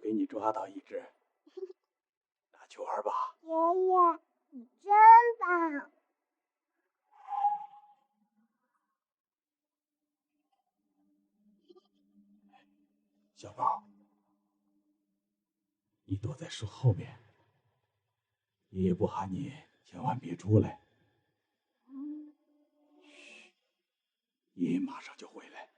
给你抓到一只，拿去玩吧。爷爷，你真棒！小宝，你躲在树后面，爷爷不喊你，千万别出来。嘘，爷爷马上就回来。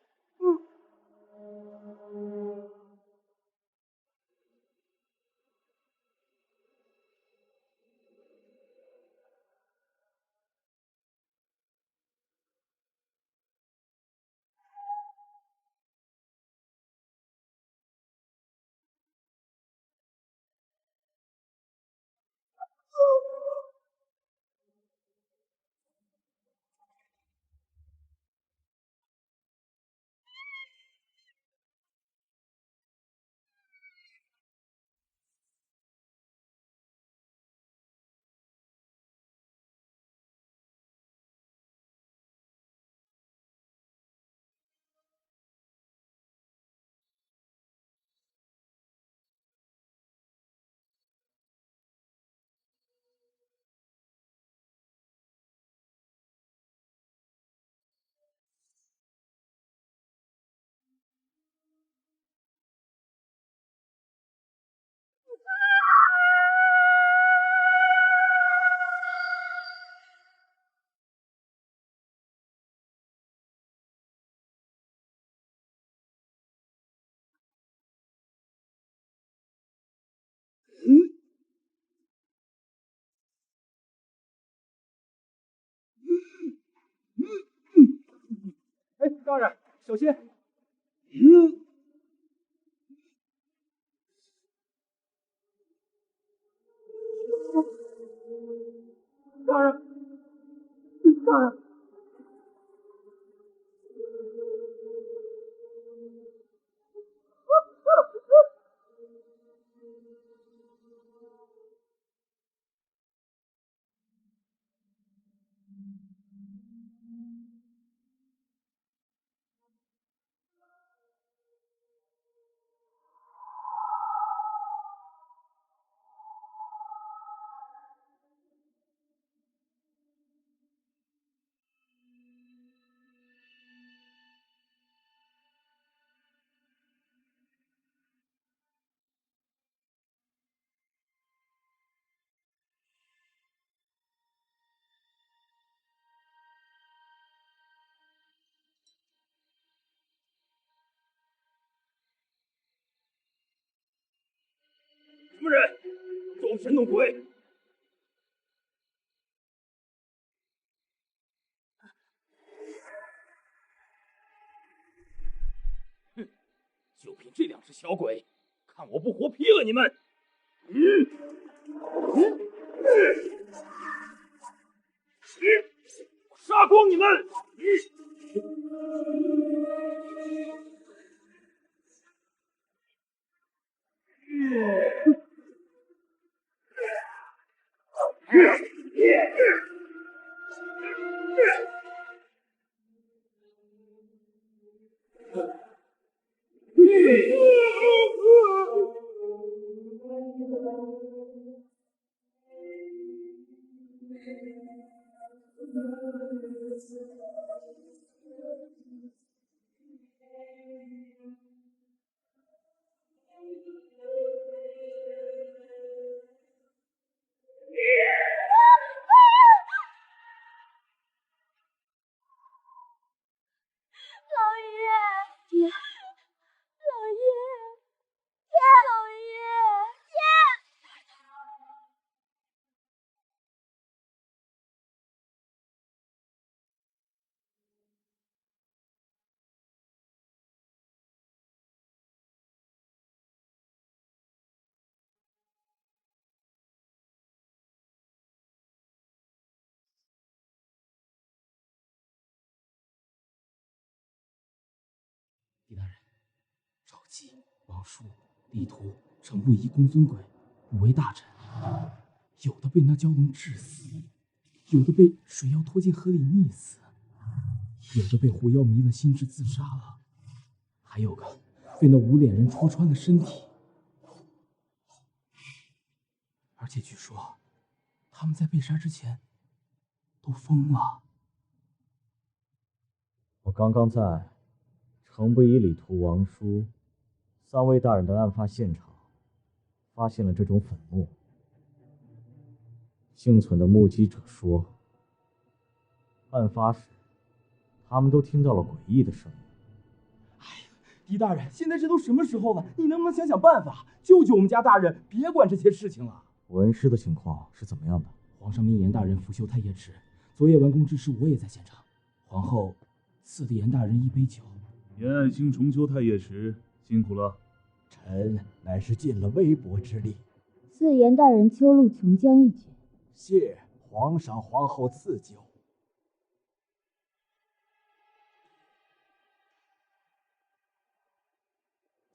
哎，大人，小心！大人，大人。什么人？装神弄鬼！哼，就凭这两只小鬼，看我不活劈了你们！我杀光你们！狄大人，赵姬、王叔、地图、程不疑、公孙轨5位大臣，有的被那蛟龙致死，有的被水妖拖进河里溺死，有的被狐妖迷了心智自杀了，还有个被那无脸人戳穿了身体。而且据说他们在被杀之前都疯了。我刚刚在程不疑、李图、王叔3位大人的案发现场发现了这种粉末。幸存的目击者说，案发时他们都听到了诡异的声音。狄大人，现在这都什么时候了？你能不能想想办法，救救我们家大人，别管这些事情了。文尸的情况是怎么样的？皇上命严大人拂袖太液池，昨夜完工之时，我也在现场。皇后赐了严大人1杯酒。严爱卿重修太液池，辛苦了。臣乃是尽了微薄之力。赐严大人秋露琼浆一举。谢皇上皇后赐酒。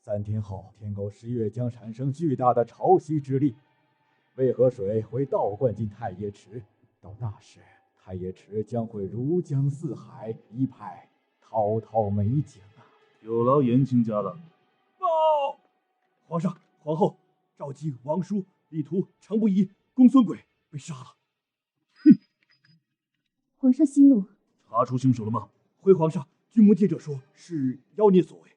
3天后，天狗10月将产生巨大的潮汐之力，渭河水会倒灌进太液池，到那时，太液池将会如江似海，一派滔滔美景啊！有劳严卿家了。报！皇上、皇后、赵姬、王叔、李图、程不疑、公孙轨被杀了。皇上息怒。查出凶手了吗？回皇上，据目击者说是妖孽所为。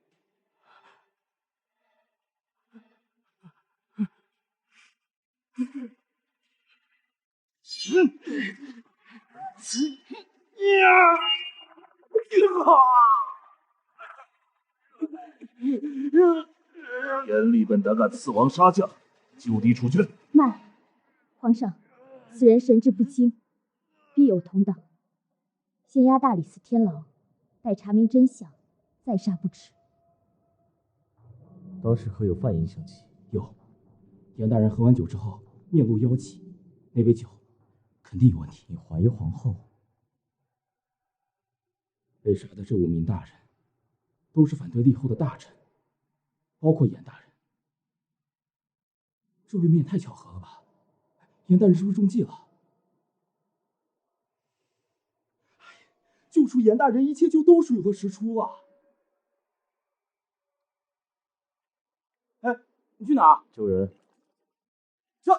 严厉本胆敢刺王杀驾，就地处决。慢，皇上，此人神志不清，必有同党。先押大理寺天牢，待查明真相，再杀不迟。当时可有犯人响起？有。严大人喝完酒之后面露妖气，那杯酒肯定有问题。你怀疑皇后？被杀的这5名大人都是反对立后的大臣，包括严大人。这未免也太巧合了吧？严大人是不是中计了？救出严大人，一切就都水落石出啊！哎，你去哪？救人。这。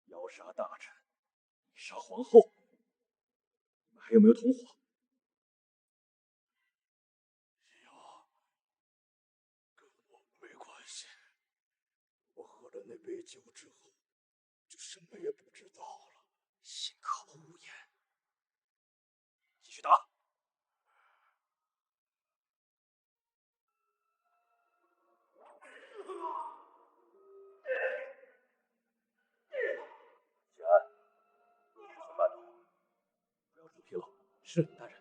要杀大臣，你杀皇后，你们还有没有同伙？跟我没关系。我喝了那杯酒之后，就什么也不知道了。信口胡言！继续打。谢安，你去慢动，不要出纰漏。是，大人。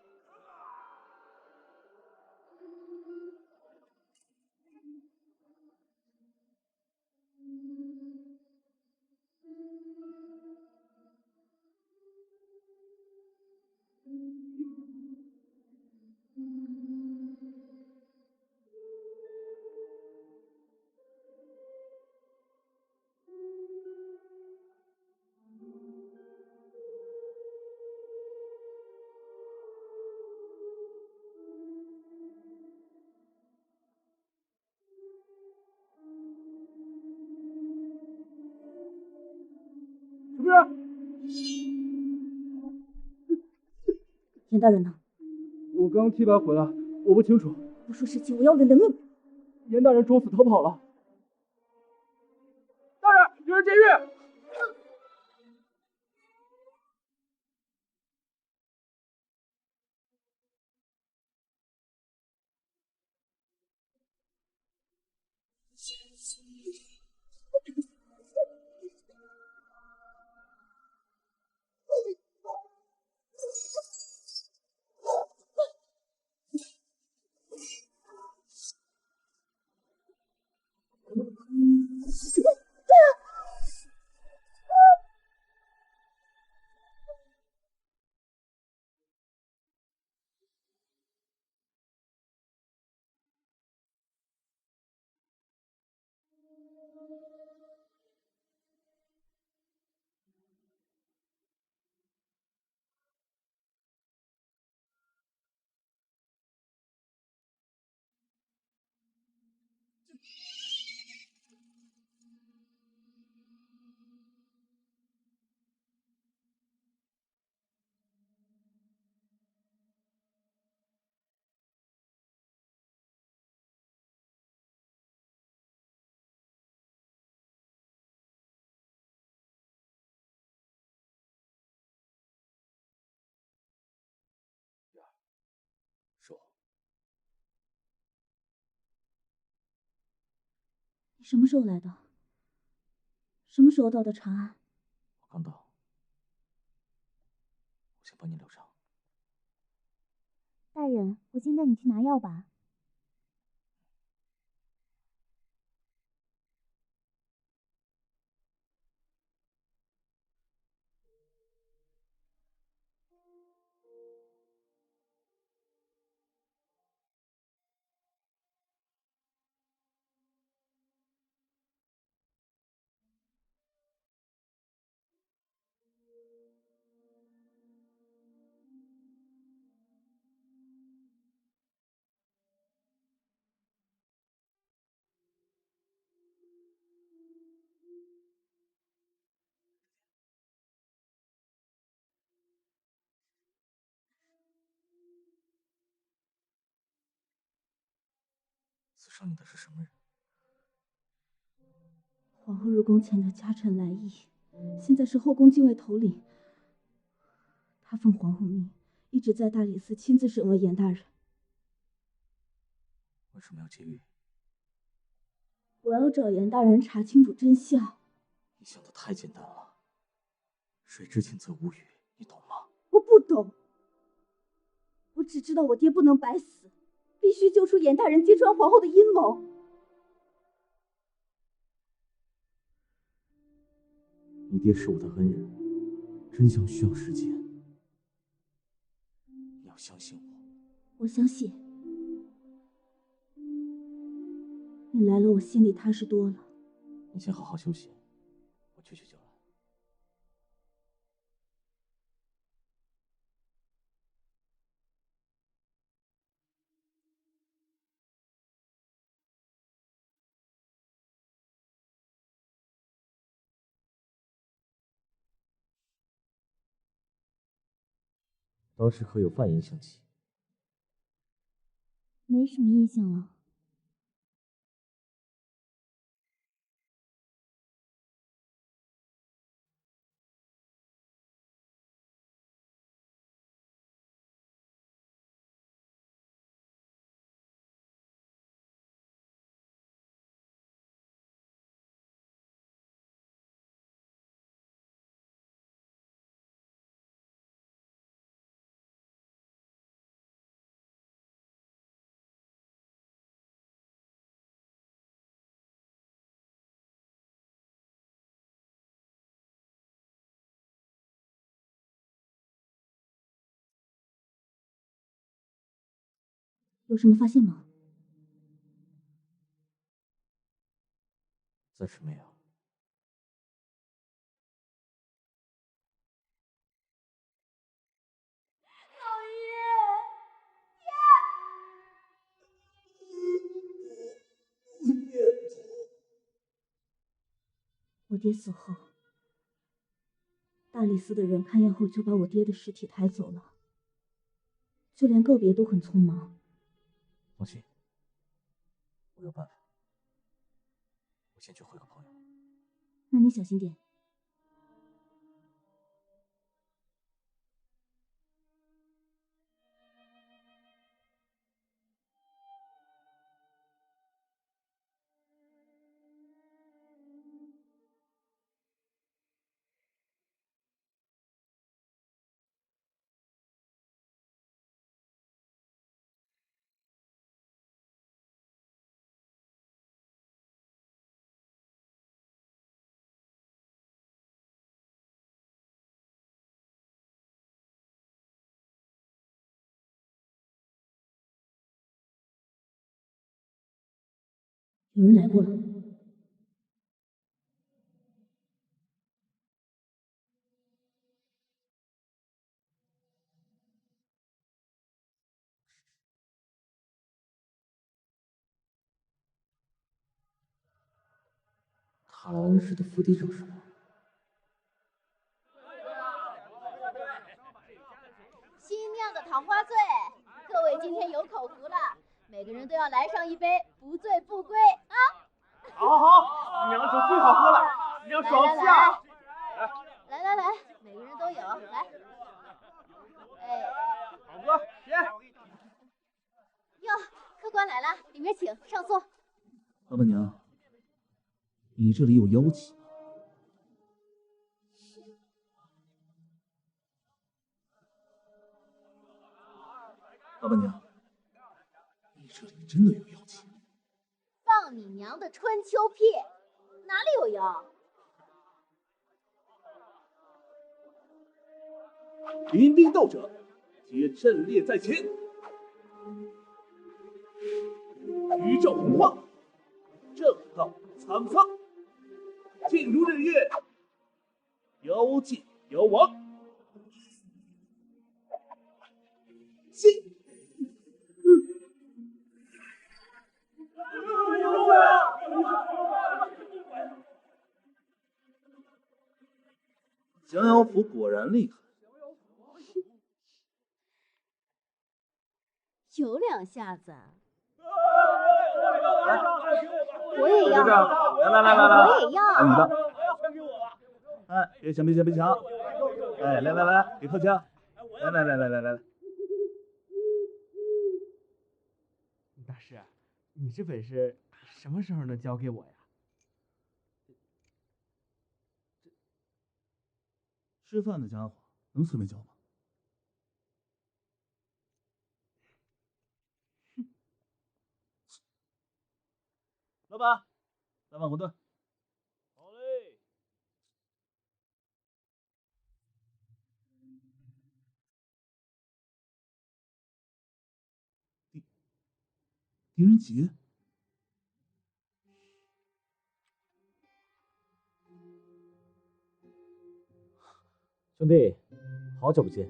什么人？严大人呢？我刚提拔回来，我不清楚。不说实情，我要了你的命！严大人装死逃跑了。大人，有人监狱！是我。你什么时候来的？什么时候到的长安？我刚到，我先帮你疗伤。大人，我先带你去拿药吧。刺伤你的是什么人？皇后入宫前的家臣来意，现在是后宫禁卫头领。他奉皇后命，一直在大理寺亲自审问严大人。为什么要劫狱？我要找严大人查清楚真相。你想的太简单了，水至清则无鱼，你懂吗？我不懂，我只知道我爹不能白死，必须救出严大人揭穿皇后的阴谋。你爹是我的恩人，真相需要时间，你要相信我。我相信你来了，我心里踏实多了。你先好好休息，我去就来。当时可有饭宴相齐？没什么印象了。有什么发现吗？暂时没有。我爹死后，大理寺的人看验后就把我爹的尸体抬走了，就连告别都很匆忙。放心，我有办法。我先去会个朋友。那你小心点。有人来过了。塔拉恩师的府邸找什么？新酿的桃花醉，各位今天有口福了，每个人都要来上一杯，不醉不归啊！好，娘酒最好喝了，娘爽下。来，每个人都有，来。哎，好哥，别。哟，客官来了，里面请，上座。老板娘，你这里有妖气。老板娘，你这里真的有妖气？放你娘的春秋屁！哪里有妖？临兵斗者，皆阵列在前。宇宙洪荒，正道苍苍。进如日月，妖界妖王。进。降妖符果然厉害。有两下子。我也要。来，我也要。你的。哎，别抢！哎，来，别靠枪！来。大师，你这本事什么时候能教给我呀？吃饭的家伙能随便教吗？老板，来碗馄饨。好嘞。狄仁杰，兄弟，好久不见。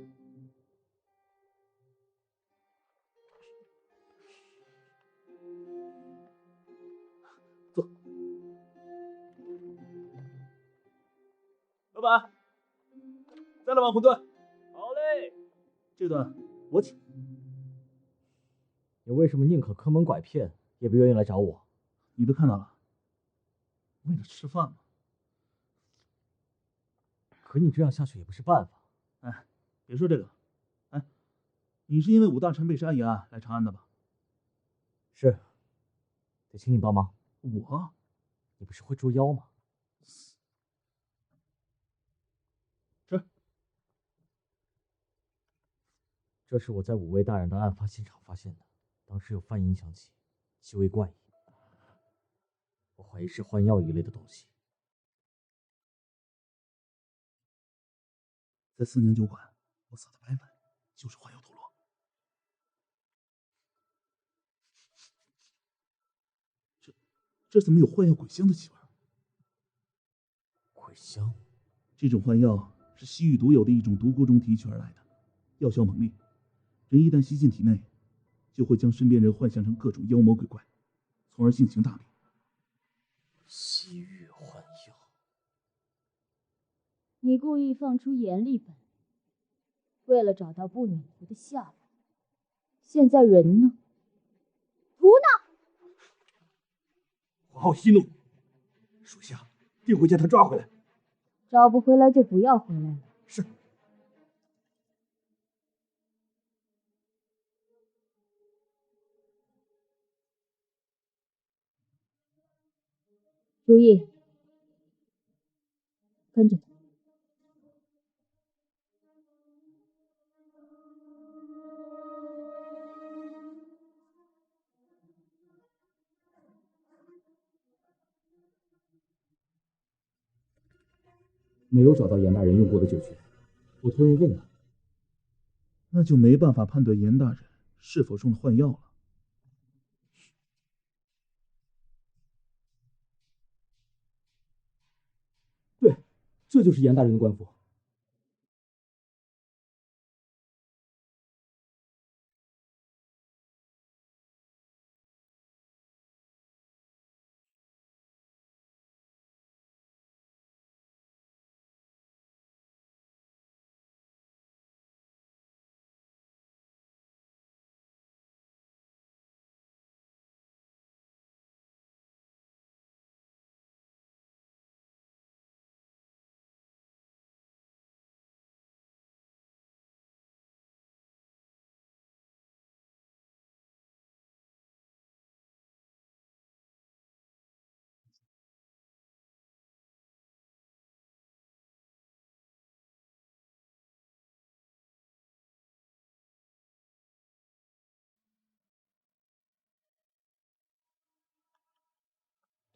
坐。老板，再来碗馄饨。好嘞。这顿我请。你为什么宁可坑蒙拐骗，也不愿意来找我？你都看到了，为了吃饭嘛。可你这样下去也不是办法。哎，别说这个。哎，你是因为武大臣被杀一案来长安的吧？是。得请你帮忙。我？你不是会捉妖吗？吃。这是我在五位大人的案发现场发现的。当时有泛音响起，极为怪异，我怀疑是换药一类的东西。在四娘酒馆，我撒的白粉就是换药陀螺。这怎么有换药鬼香的气味？鬼香？这种换药是西域独有的一种毒菇中提取而来的，药效猛烈，人一旦吸进体内，就会将身边人幻想成各种妖魔鬼怪，从而性情大变。西域换药？你故意放出阎立本，为了找到不女仆的下落。现在人呢？图呢？皇后息怒，属下定会将他抓回来。找不回来就不要回来了。是。如意，跟着他。没有找到严大人用过的酒泉，我托人问了，那就没办法判断严大人是否中了换药了。对，这就是严大人的官府。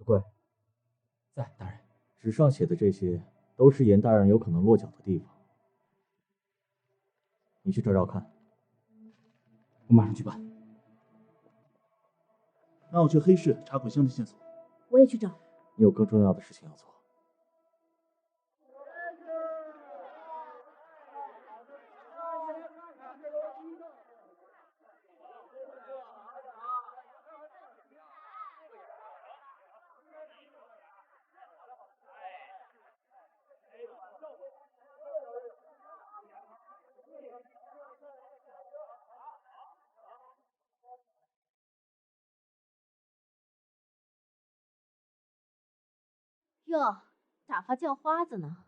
不贵。在，大人。纸上写的这些都是严大人有可能落脚的地方，你去找找看。我马上去办。那我去黑市查鬼乡的线索。我也去找。你有更重要的事情要做。哟，打发叫花子呢？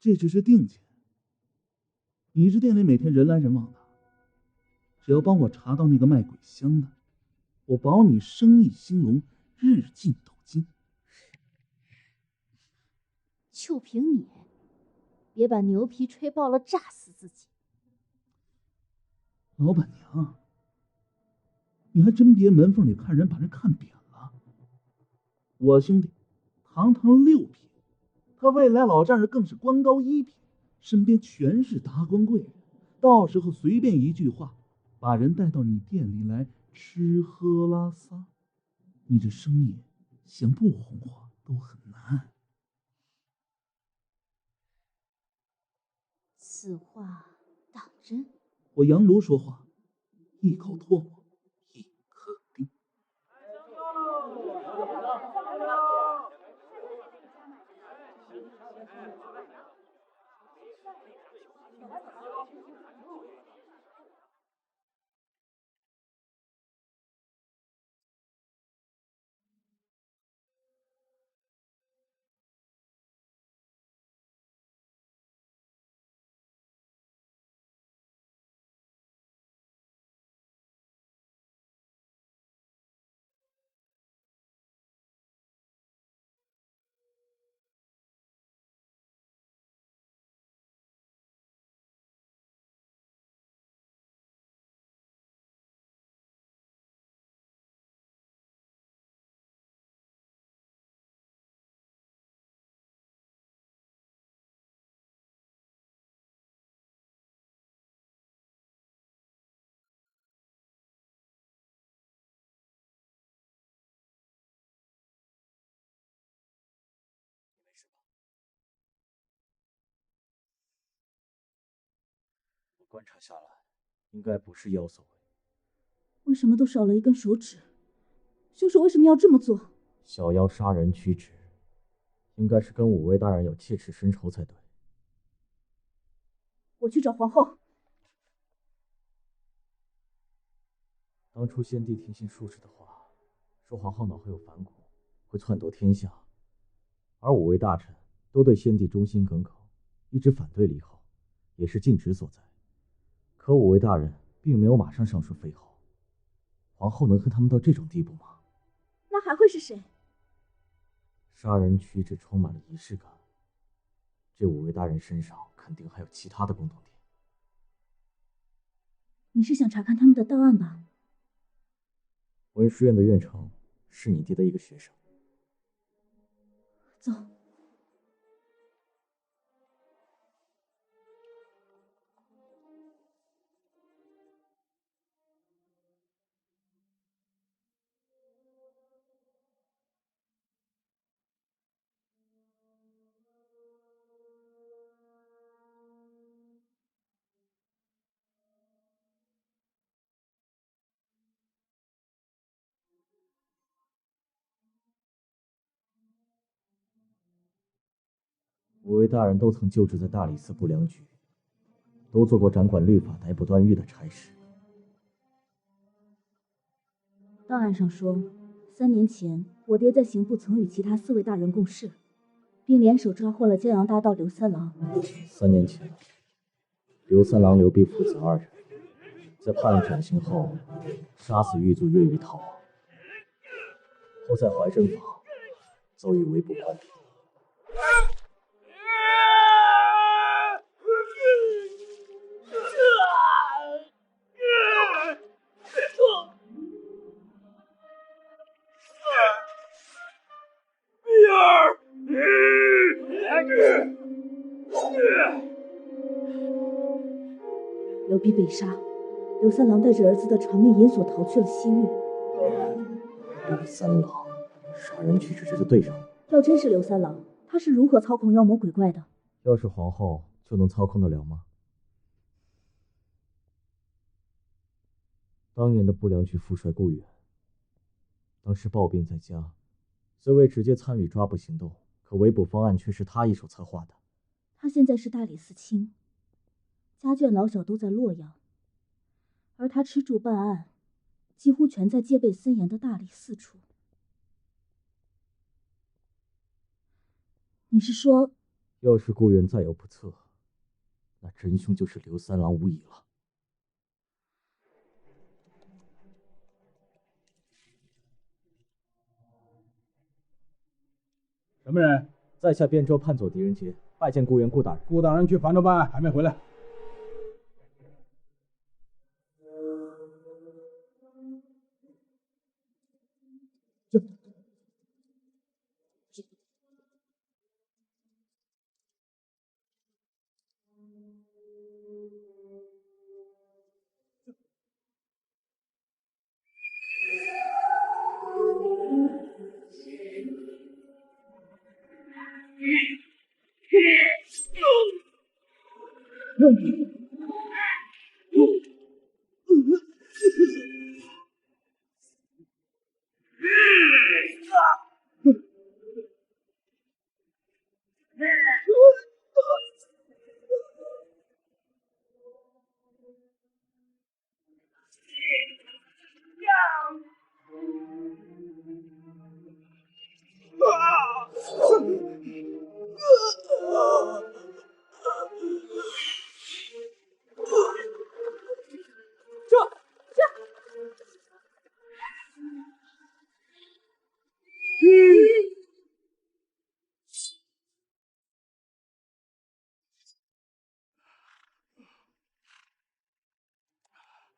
这只是定钱。你这店里每天人来人往的，只要帮我查到那个卖鬼香的，我保你生意兴隆，日进斗金。就凭你，别把牛皮吹爆了，炸死自己！老板娘，你还真别门缝里看人，把人看扁了。我兄弟堂堂6品，他未来老丈人更是官高1品，身边全是达官贵人，到时候随便一句话，把人带到你店里来吃喝拉撒，你这生意想不红火都很难。此话当真？我杨卢说话，一口唾沫一颗钉。我观察下来，应该不是妖所为。为什么都少了一根手指？凶手为什么要这么做？小妖杀人屈指，应该是跟5位大人有切齿深仇才对。我去找皇后。当初先帝听信术士的话，说皇后脑后有反骨，会篡夺天下，而5位大臣都对先帝忠心耿耿，一直反对李后，也是禁止所在。可5位大人并没有马上上书废后，皇后能恨他们到这种地步吗？那还会是谁？杀人屈指充满了仪式感，这5位大人身上肯定还有其他的共同点。你是想查看他们的档案吧？文书院的院长是你爹的一个学生。走。5位大人都曾就职在大理寺不良局，都做过掌管律法、逮捕段誉的差事。档案上说，3年前我爹在刑部曾与其他4位大人共事，并联手抓获了江洋大盗刘三郎。3年前，刘三郎、刘弼父子2人在判案转刑后，杀死狱卒越狱逃亡，后在怀生坊遭遇围捕官兵。必被杀。刘三郎带着儿子的长命银锁逃去了西域。刘三郎杀人去直接对上了。要真是刘三郎，他是如何操控妖魔鬼怪的？要是皇后，就能操控得了吗？当年的不良局副帅顾远，当时抱病在家，虽未直接参与抓捕行动，可围捕方案却是他一手策划的。他现在是大理寺卿，家眷老小都在洛阳，而他吃住办案，几乎全在戒备森严的大理寺处。你是说，要是顾远再有不测，那真凶就是刘三郎无疑了。什么人？在下汴州叛走狄仁杰，拜见顾源顾大人。顾大人去樊州办案，还没回来。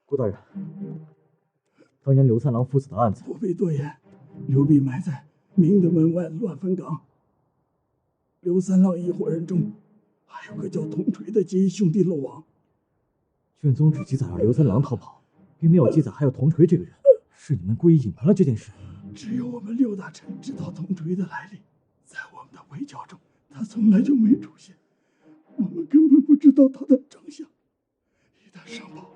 顾大人，当年刘三郎父子的案子，不必多言。刘备埋在明德门外乱坟岗，刘三郎一伙人中，还有个叫铜锤的结义兄弟漏网。卷宗只记载了刘三郎逃跑，并没有记载还有铜锤这个人。是你们故意隐瞒了这件事？只有我们六大臣知道铜锤的来历，在我们的围剿中，他从来就没出现，我们根本不知道他的长相。一旦上报，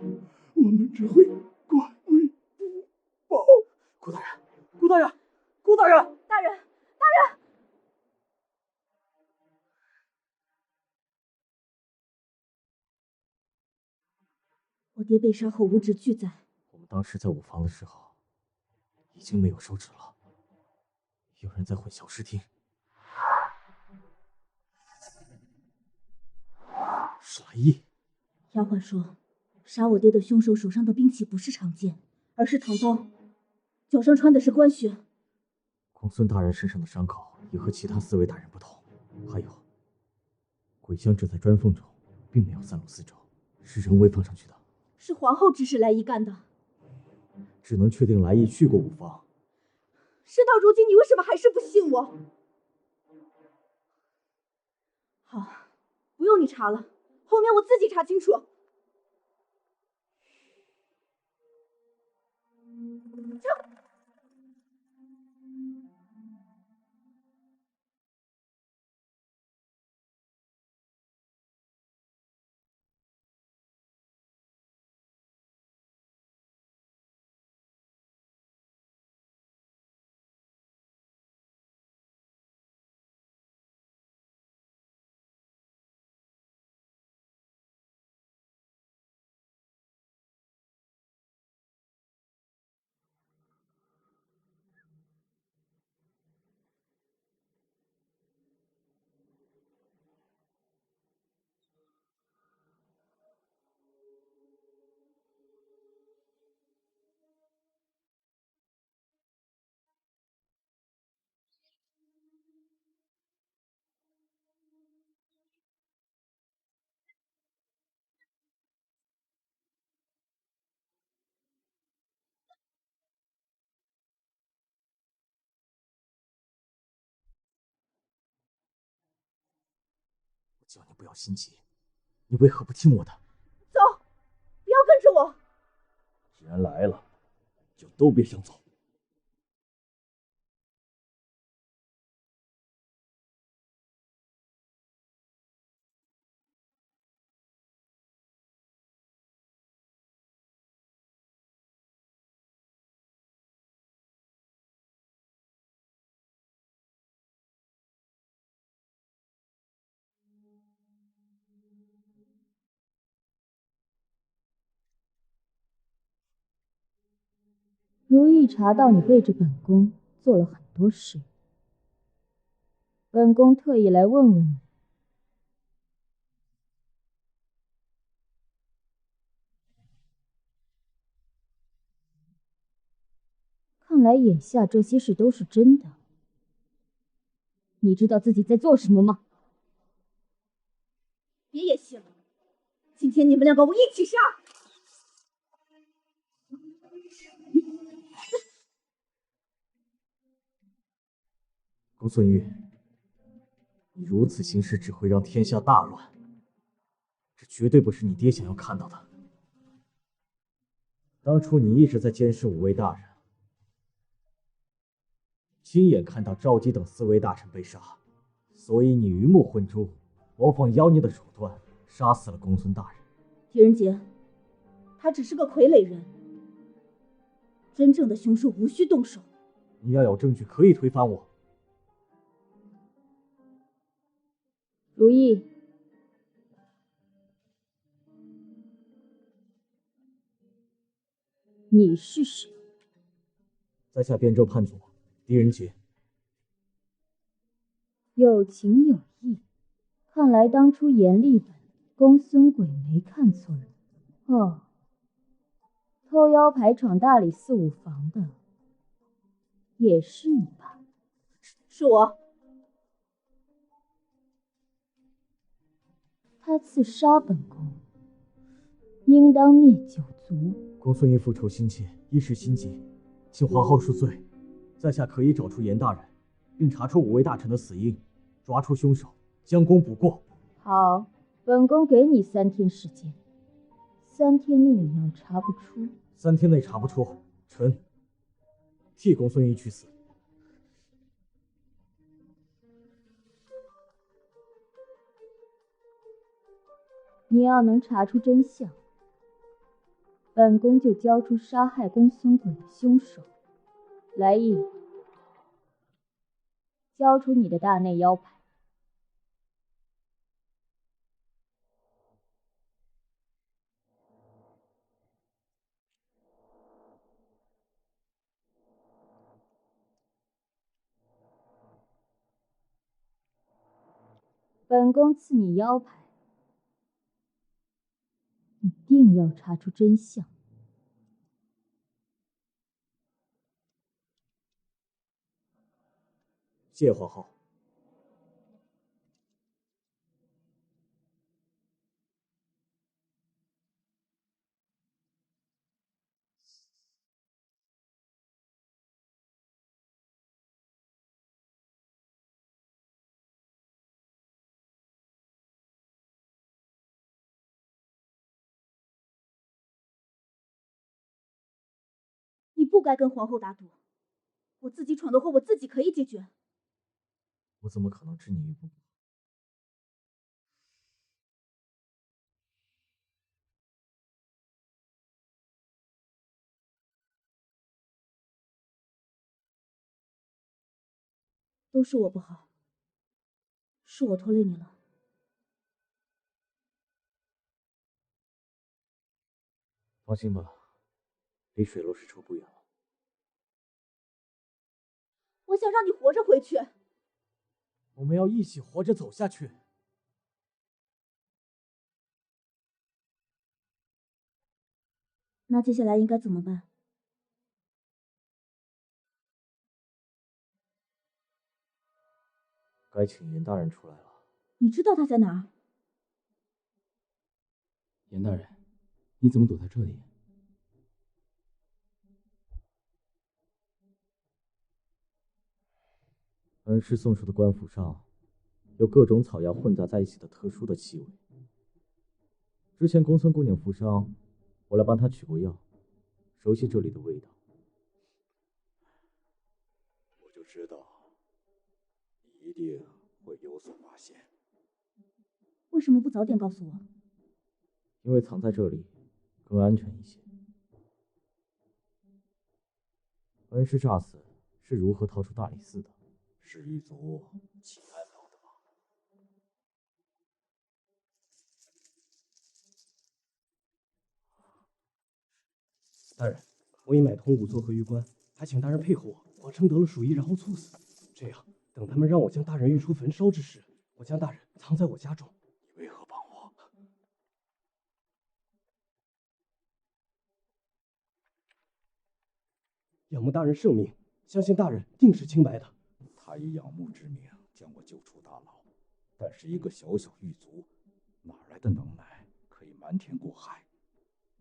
我们只会官为不报。顾大人，顾大人，顾大人，大人，大人！我爹被杀后无职俱在。我们当时在舞房的时候，已经没有手指了。有人在混淆视听。是来意。丫鬟说，杀我爹的凶手手上的兵器不是长剑，而是唐刀，脚上穿的是官靴。公孙大人身上的伤口也和其他4位大人不同。还有，鬼香只在砖缝中，并没有散落四周，是人为放上去的。是皇后指使来意干的。只能确定来意去过舞房。事到如今，你为什么还是不信我？好，不用你查了，后面我自己查清楚。撤！叫你不要心急，你为何不听我的？走，然来了，就都别想走。如意查到你背着本宫做了很多事，本宫特意来问问你。看来眼下这些事都是真的。你知道自己在做什么吗？别演戏了，今天你们两个我一起杀！公孙玉，你如此行事只会让天下大乱，这绝对不是你爹想要看到的。当初你一直在监视五位大人，亲眼看到赵姬等4位大臣被杀，所以你鱼目混珠，模仿妖孽的手段，杀死了公孙大人。狄仁杰，他只是个傀儡人，真正的凶手无需动手。你要有证据可以推翻我。如意，你是谁？在下边州判佐狄仁杰。有情有义，看来当初严厉本公孙鬼没看错人。哦，偷腰牌闯大理寺舞房的也是你吧？是我。他刺杀本宫，应当灭九族。公孙玉复仇心切，一时心急，请皇后恕罪。在下可以找出严大人，并查出5位大臣的死因，抓出凶手，将功补过。好，本宫给你3天时间，3天内你要查不出，3天内查不出，臣替公孙玉去死。你要能查出真相，本宫就交出杀害公孙鬼的凶手。来意，交出你的大内腰牌。本宫赐你腰牌，一定要查出真相。谢皇后。你不该跟皇后打赌，我自己闯的祸我自己可以解决。我怎么可能置你于不顾？都是我不好，是我拖累你了。放心吧，离水落石出不远了。我想让你活着回去。我们要一起活着走下去。那接下来应该怎么办？该请严大人出来了。你知道他在哪儿？严大人，你怎么躲在这里？恩师送出的官府上有各种草药混杂在一起的特殊的气味。之前公孙姑娘负伤，我来帮她取过药，熟悉这里的味道。我就知道你一定会有所发现。为什么不早点告诉我？因为藏在这里更安全一些。恩师诈死是如何逃出大理寺的？是狱卒请安排的吗？大人，我已买通仵作和狱官，还请大人配合我，谎称得了鼠疫，然后猝死。这样，等他们让我将大人运出焚烧之时，我将大人藏在我家中。你为何帮我？仰慕大人圣明，相信大人定是清白的。他以仰慕之名将我救出大牢，但是一个小小狱卒，哪来的能耐可以瞒天过海？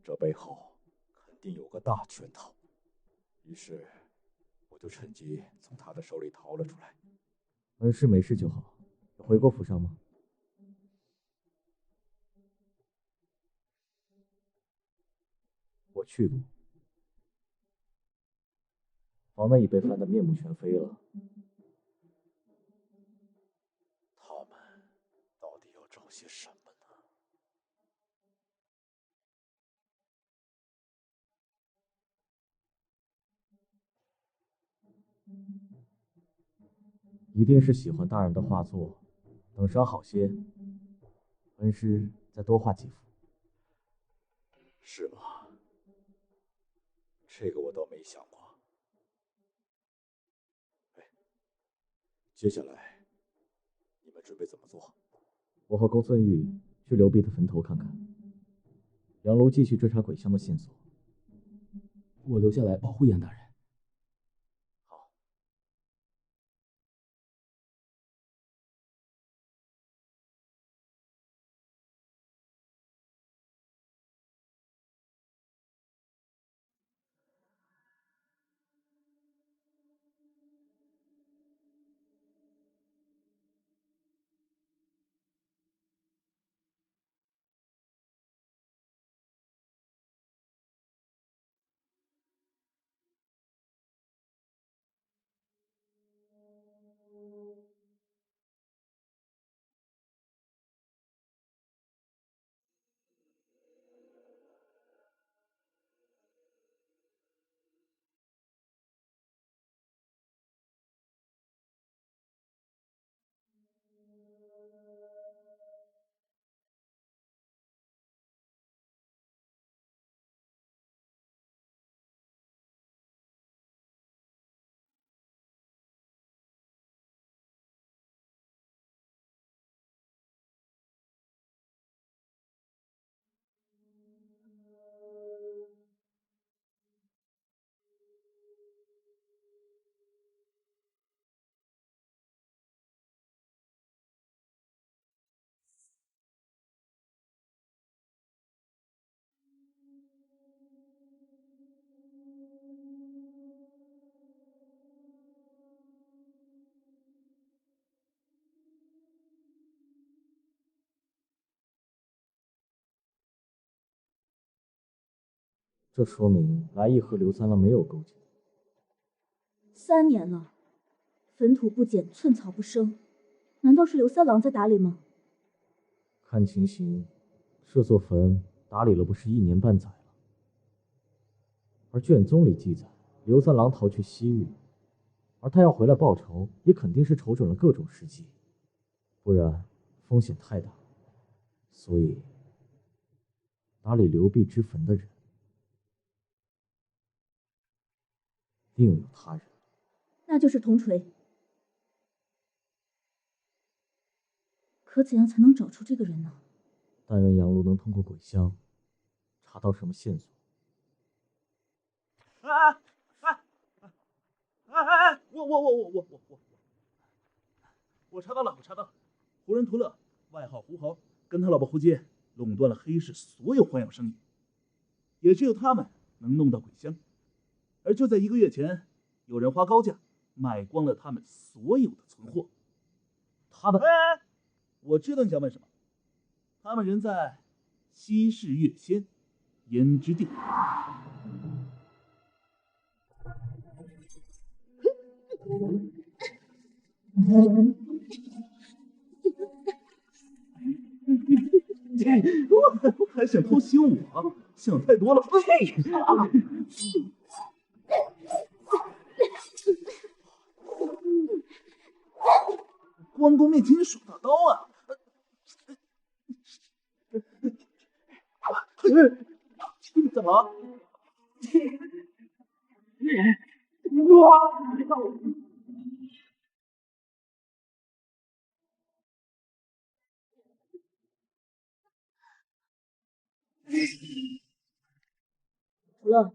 这背后肯定有个大圈套。于是，我就趁机从他的手里逃了出来。恩师没事就好。有回过府上吗？我去过，房内已被翻得面目全非了。他们到底要找些什么呢？一定是喜欢大人的画作，等伤好些，恩师再多画几幅。是吗？这个我倒没想过。接下来你们准备怎么做？我和公孙玉去刘弼的坟头看看，杨卢继续追查鬼乡的线索。我留下来保护杨大人。这说明来意和刘三郎没有勾结。3年了，坟土不减，寸草不生，难道是刘三郎在打理吗？看情形，这座坟打理了不是1年半载了。而卷宗里记载，刘三郎逃去西域，而他要回来报仇，也肯定是瞅准了各种时机，不然风险太大。所以，打理刘弼之坟的人，另有他人。那就是铜锤。可怎样才能找出这个人呢？但愿杨卢能通过鬼乡查到什么线索。我查到了，胡人图勒，外号胡豪，跟他老婆胡洁垄断了黑市所有还阳生意，也只有他们能弄到鬼乡。而就在1个月前，有人花高价买光了他们所有的存货。他们，我知道你想问什么。他们人在西市月仙胭脂店。我还想偷袭我，想太多了。关公面前耍大刀啊！怎么了？楚乐，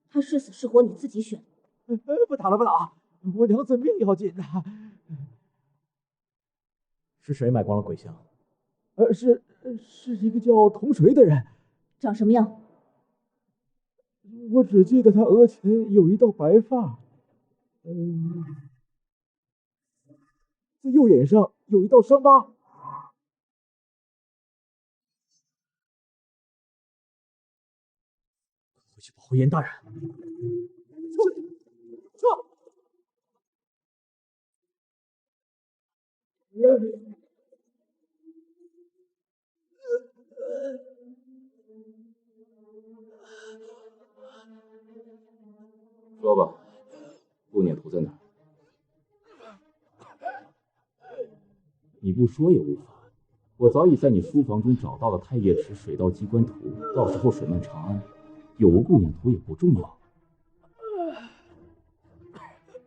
他是死是活你自己选。不打了，不打！我娘子命要紧呐！是谁买光了鬼香？是一个叫童锤的人。长什么样？我只记得他额前有一道白发，在右眼上有一道伤疤。回去保护严大人。说吧，不辇图在哪儿？你不说也无妨，我早已在你书房中找到了太液池水道机关图，到时候水漫长安，有无不辇图也不重要。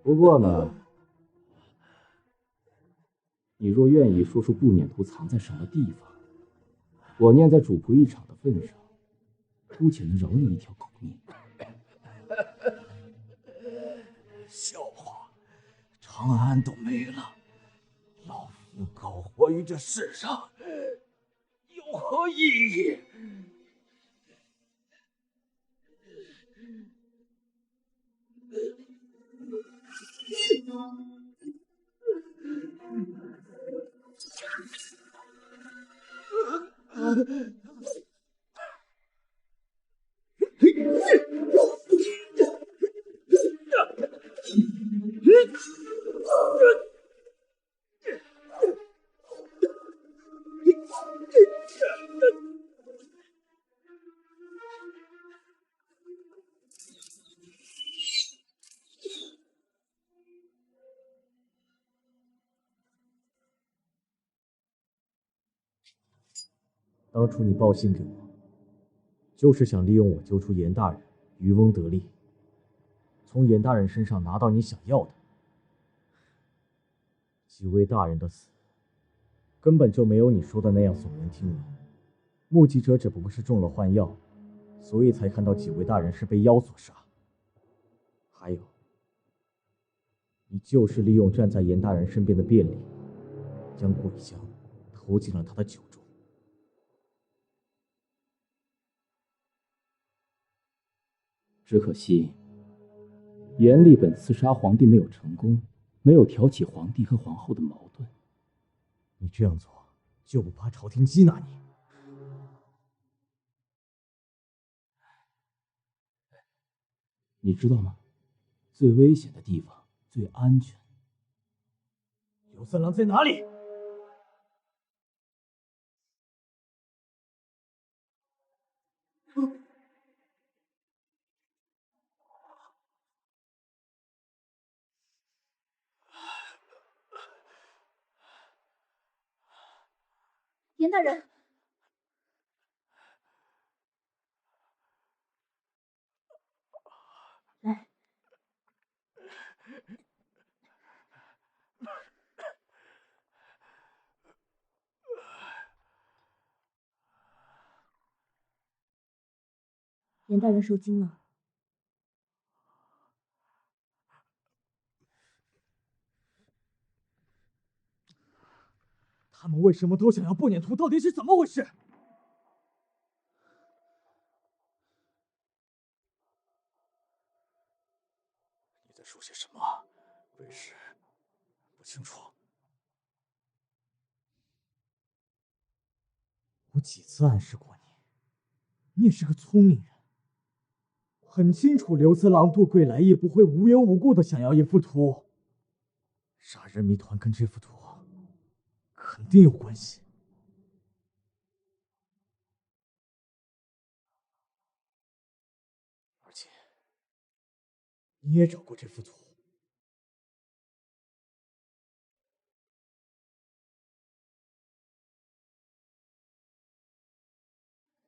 不过呢，你若愿意说出不辇图藏在什么地方，我念在主仆一场的份上，姑且能饶你一条狗命。笑话，长安都没了，老夫苟活于这世上，有何意义？当初你报信给我，就是想利用我救出严大人，渔翁得利，从严大人身上拿到你想要的。几位大人的死，根本就没有你说的那样耸人听闻。目击者只不过是中了幻药，所以才看到几位大人是被妖所杀。还有，你就是利用站在严大人身边的便利，将鬼香投进了他的酒中。只可惜，严厉本刺杀皇帝没有成功，没有挑起皇帝和皇后的矛盾。你这样做，就不怕朝廷缉拿你？你知道吗？最危险的地方最安全。刘三郎在哪里？严大人，来，严大人受惊了。他们为什么都想要不辇图？到底是怎么回事？你在说些什么？为师不清楚。我几次暗示过你，你也是个聪明人。很清楚，刘次郎渡归来也不会无缘无故的想要一幅图。杀人谜团跟这幅图肯定有关系。而且，你也找过这幅图。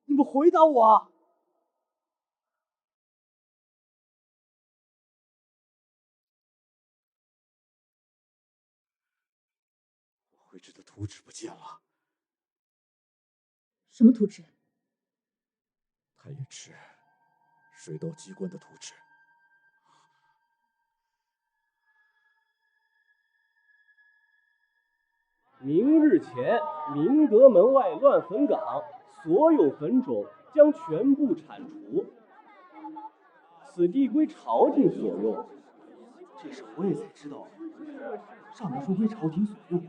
你们回答我啊！我绘制的图纸不见了。什么图纸？太液池水道机关的图纸。明日前，明德门外乱坟岗，所有坟冢将全部铲除。此地归朝廷所用。这事我也才知道，上面说归朝廷所用。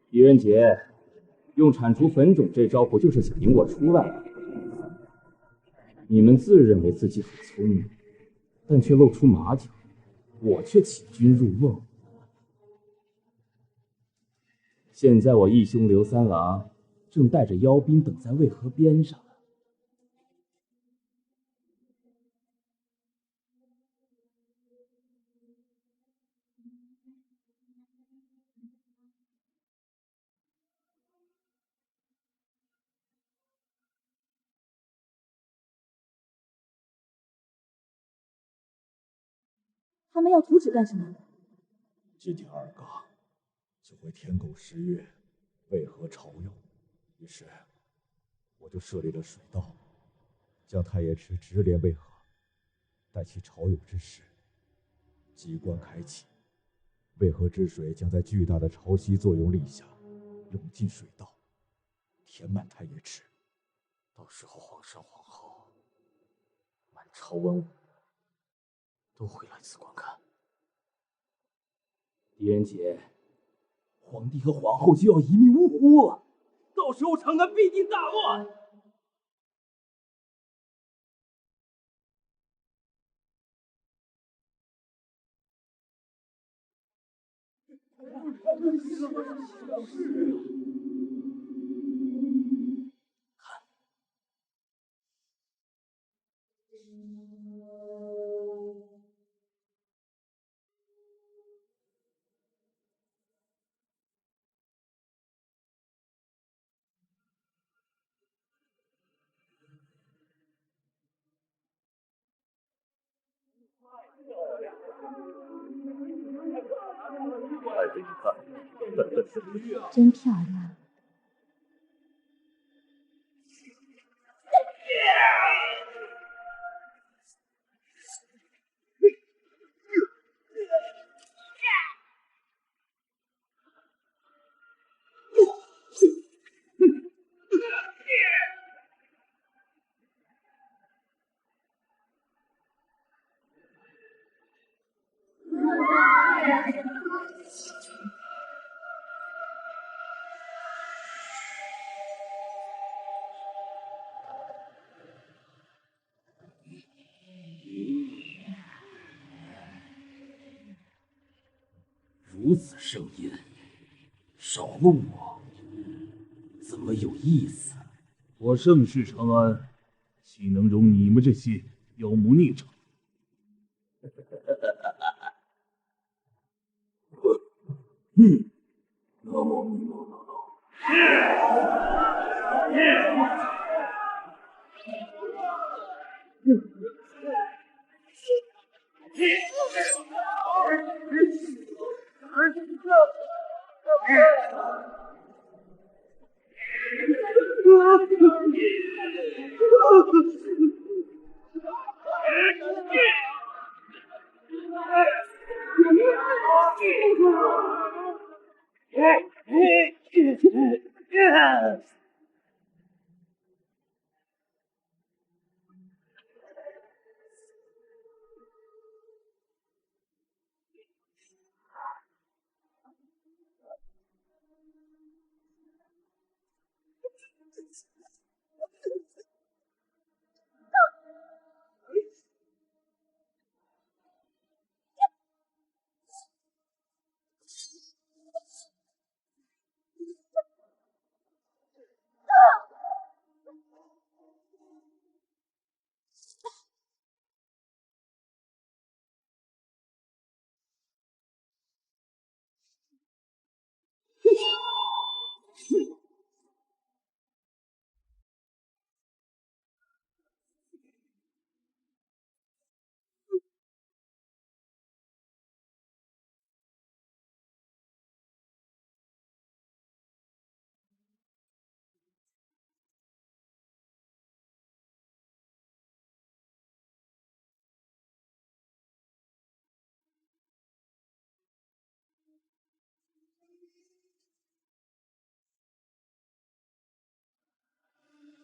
狄仁杰，用铲除坟冢这招，不就是想引我出来？你们自认为自己很聪明，但却露出马脚，我却请君入瓮。现在我义兄刘三郎正带着妖兵等在渭河边上。他们要图纸干什么？今天二嘎就回天狗10月渭河朝用，于是我就设立了水道，将太液池直连渭河，待其潮涌之时，机关开启，渭河之水将在巨大的潮汐作用力下涌进水道，填满太液池。到时候皇上皇后、满朝文武都会来此观看。狄仁杰，皇帝和皇后就要一命呜呼了，到时候长安必定大乱。孩子，你看，真漂亮。如此盛宴，少了我怎么有意思？我盛世长安，岂能容你们这些妖魔孽障？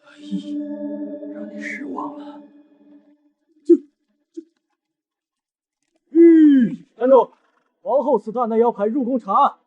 阿姨，让你失望了。站住！皇后赐大难妖牌入宫查案。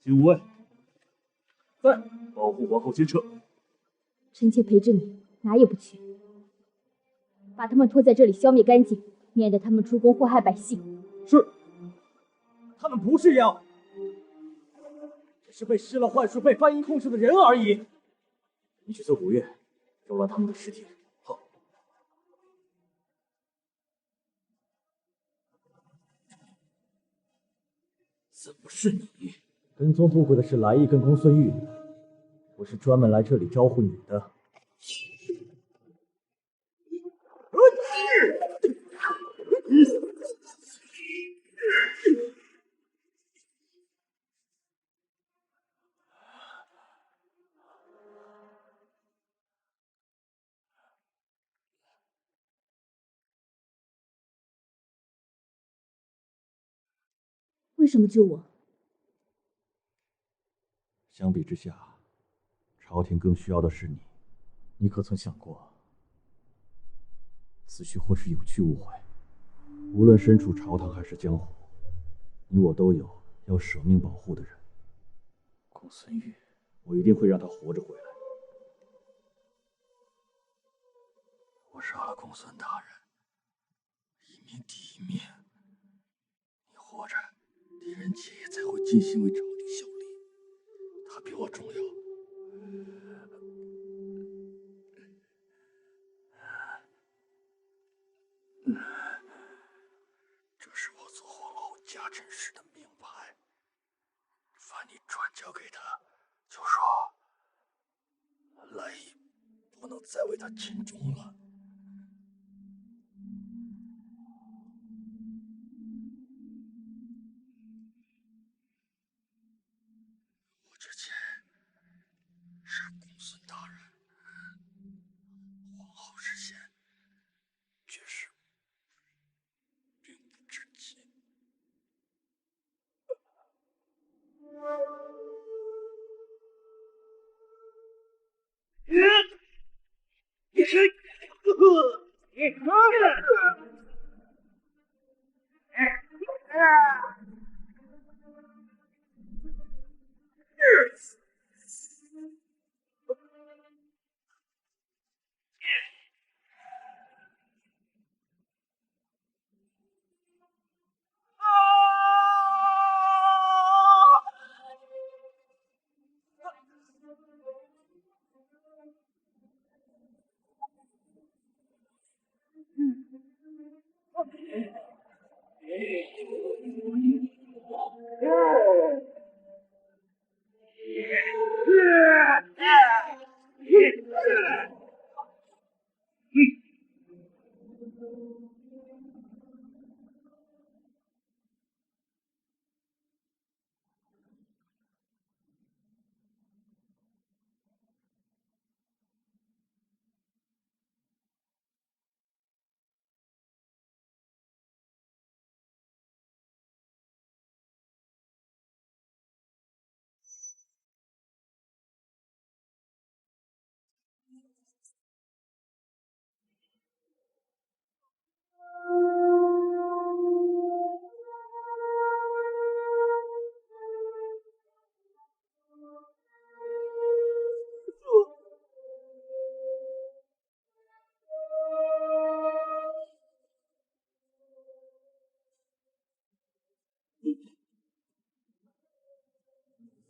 警卫，在，保护皇后先撤。臣妾陪着你，哪也不去。把他们拖在这里，消灭干净，免得他们出宫祸害百姓。是。他们不是妖，只是被施了幻术、被梵音控制的人而已。你去搜古月，扰乱他们的尸体。好。怎么是你？跟踪渡鬼的是来意跟公孙玉，我是专门来这里招呼你的。为什么救我？相比之下，朝廷更需要的是你。你可曾想过，此去或是有去无回？无论身处朝堂还是江湖，你我都有要舍命保护的人。公孙玉，我一定会让他活着回来。我杀了公孙大人，一面抵一面。你活着，狄仁杰也才会尽心为朝廷效力。他比我重要。这是我做皇后家臣时的名牌，凡你转交给他，就说来意不能再为他尽忠了。我之前杀公孙大人，皇后之前却是并不知情。你是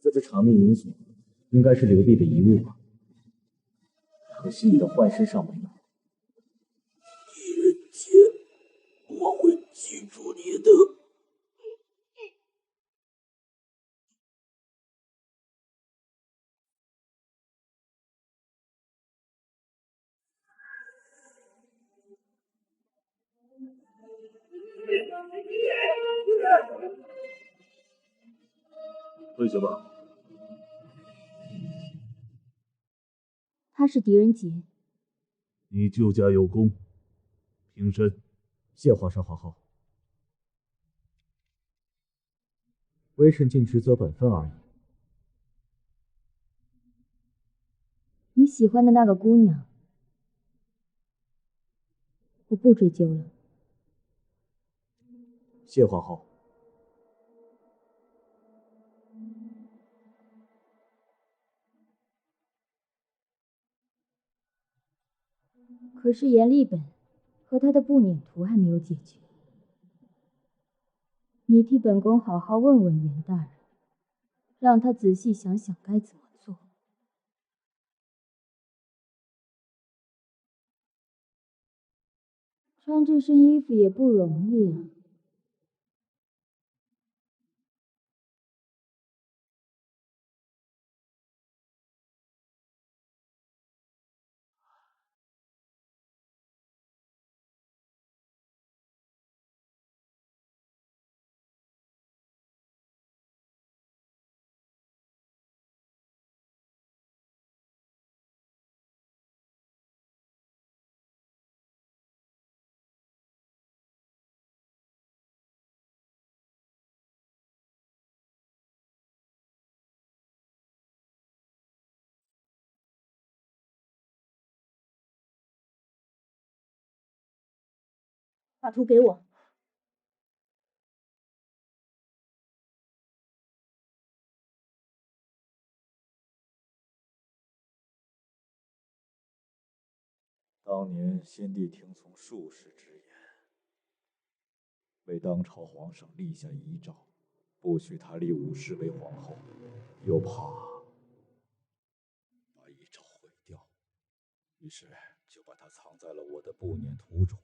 在这长命银锁，应该是刘备的遗物吧？可惜你的幻身上没有。狄仁杰，我会记住你的。退下吧。他是狄仁杰。你救驾有功，平身。谢皇上皇后。微臣尽职责本分而已。你喜欢的那个姑娘，我不追究了。谢皇后。可是阎立本和他的步辇图还没有解决，你替本宫好好问问阎大人，让他仔细想想该怎么做。穿这身衣服也不容易啊。把图给我。当年先帝听从术士之言，为当朝皇上立下遗诏，不许他立武氏为皇后，又怕把遗诏毁掉，于是就把它藏在了我的步辇图中，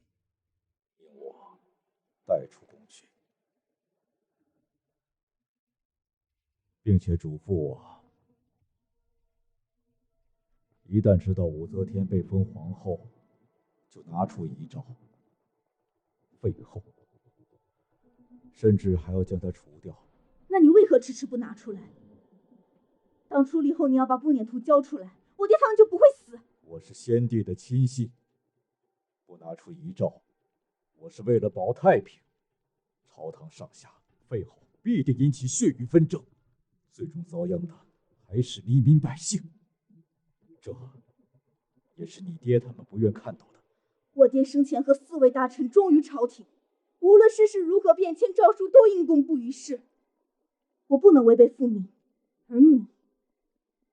命我带出宫去，并且嘱咐我，一旦知道武则天被封皇后，就拿出遗诏废后，甚至还要将她除掉。那你为何迟迟不拿出来？当初立后你要把步辇图交出来，我爹他们就不会死。我是先帝的亲信，不拿出遗诏，我是为了保太平。朝堂上下废后必定引起血雨纷争，最终遭殃的还是黎民百姓。这也是你爹他们不愿看到的。我爹生前和4位大臣忠于朝廷，无论世事如何变迁，诏书都应公布于世。我不能违背父命，而你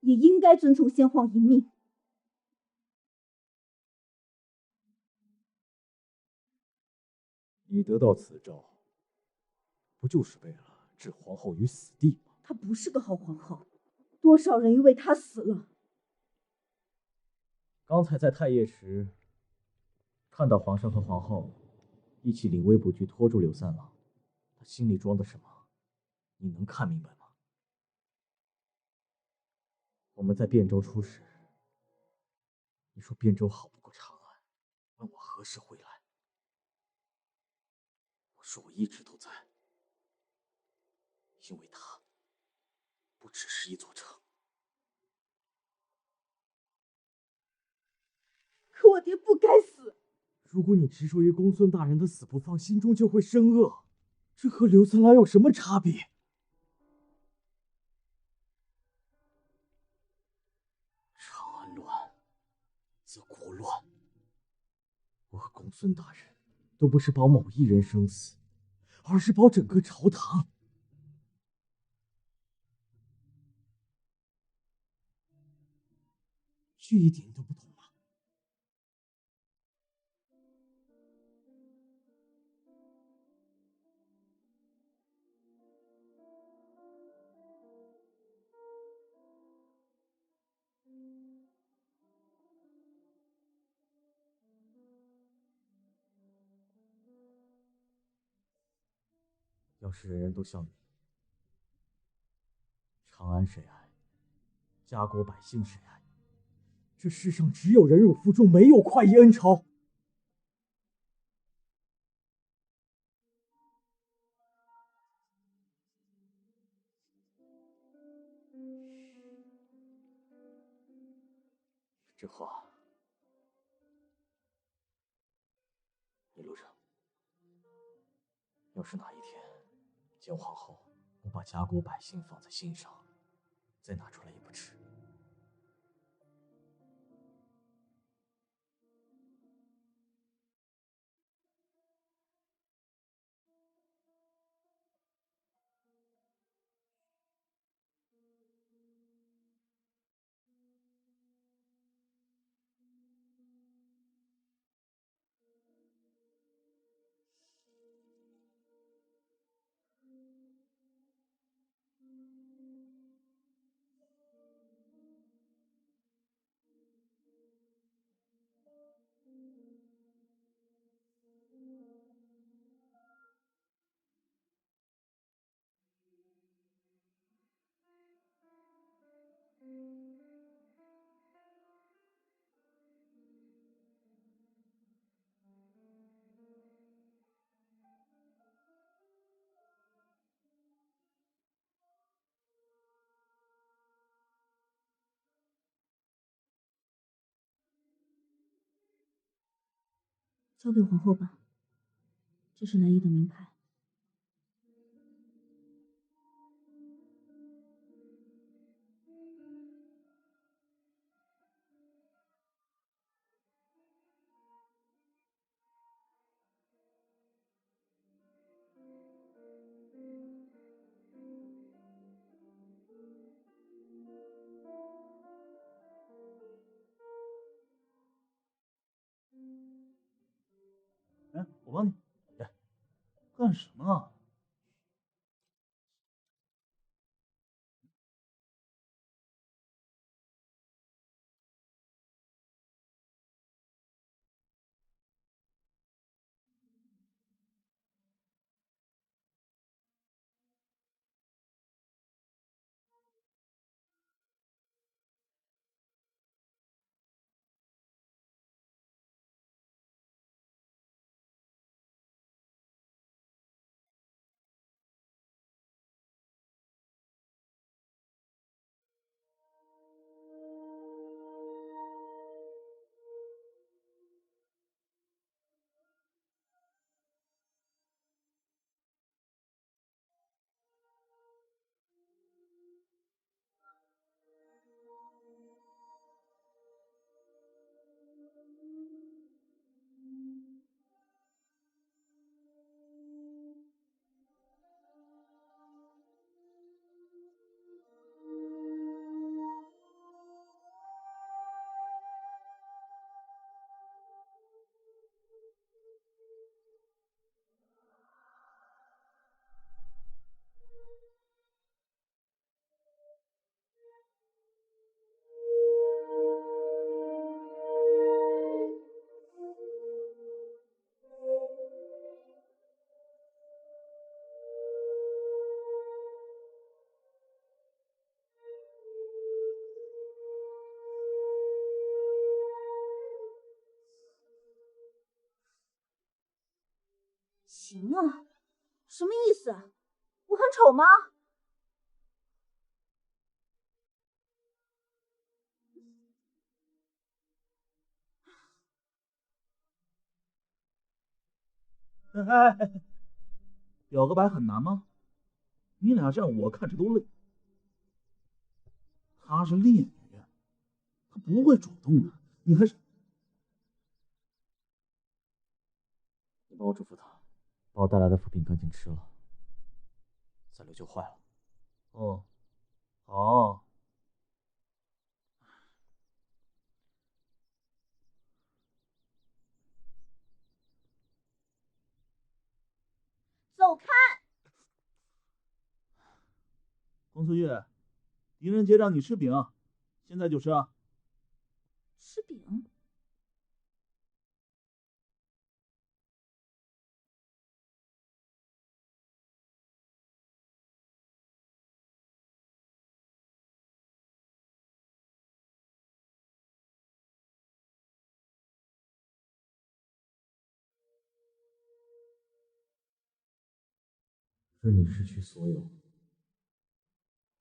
也应该遵从先皇遗命。你得到此诏，不就是为了置皇后于死地吗？她不是个好皇后，多少人因为她死了。刚才在太液池看到皇上和皇后一起领微卜局拖住柳三郎，他心里装的什么，你能看明白吗？我们在汴州出事，你说汴州好不过长安，问我何时回来。我说我一直都在，因为它不只是一座城。可我爹不该死。如果你执着于公孙大人的死不放，心中就会生恶，这和刘三郎有什么差别？长安乱，则国乱。我和公孙大人都不是保某一人生死，而是保整个朝堂。这一点都不懂吗？要是人人都像你，长安谁爱？家国百姓谁爱？这世上只有忍辱负重，没有快意恩仇。这话你录着，要是哪一天见皇后不把家国百姓放在心上，再拿出来也不迟。交给皇后吧，这是来意的名牌。哎，我帮你。干什么啊？行啊，什么意思？我很丑吗？哎，表个白很难吗？你俩这样我看着都累。她是烈女，她不会主动的，你还是……你帮我嘱咐她，把我带来的副饼赶紧吃了，再留就坏了。哦，好。走开！公孙月，狄仁杰让你吃饼，现在就吃啊！吃饼？是你失去所有，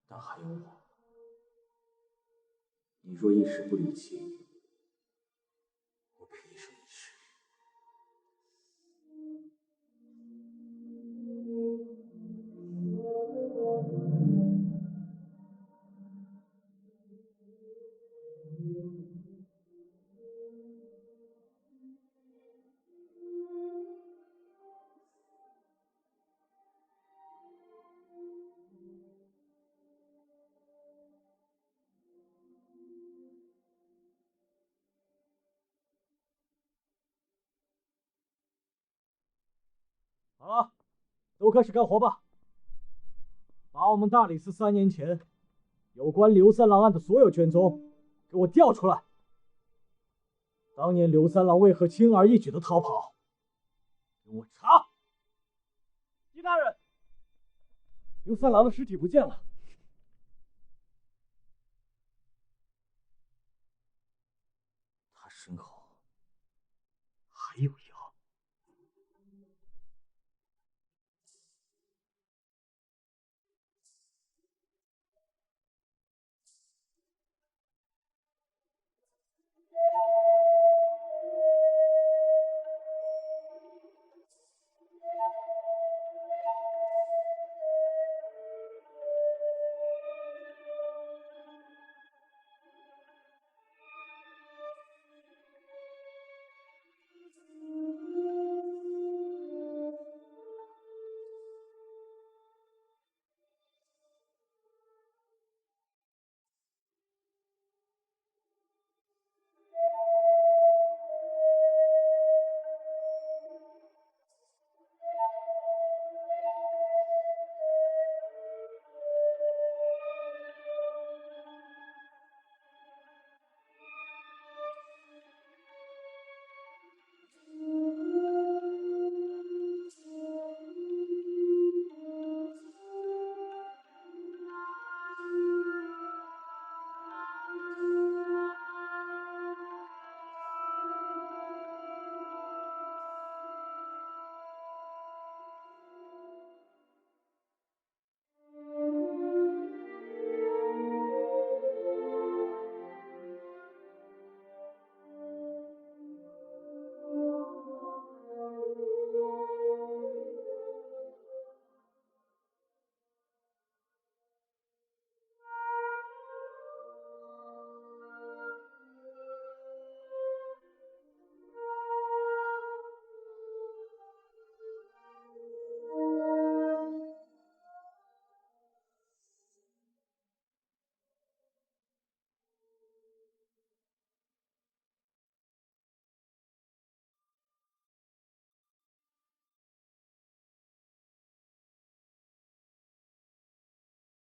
但还有我。你若一时不离弃，我陪你守一世。好了，都开始干活吧！把我们大理寺3年前有关刘三郎案的所有卷宗给我调出来。当年刘三郎为何轻而易举的逃跑？给我查！狄大人，刘三郎的尸体不见了，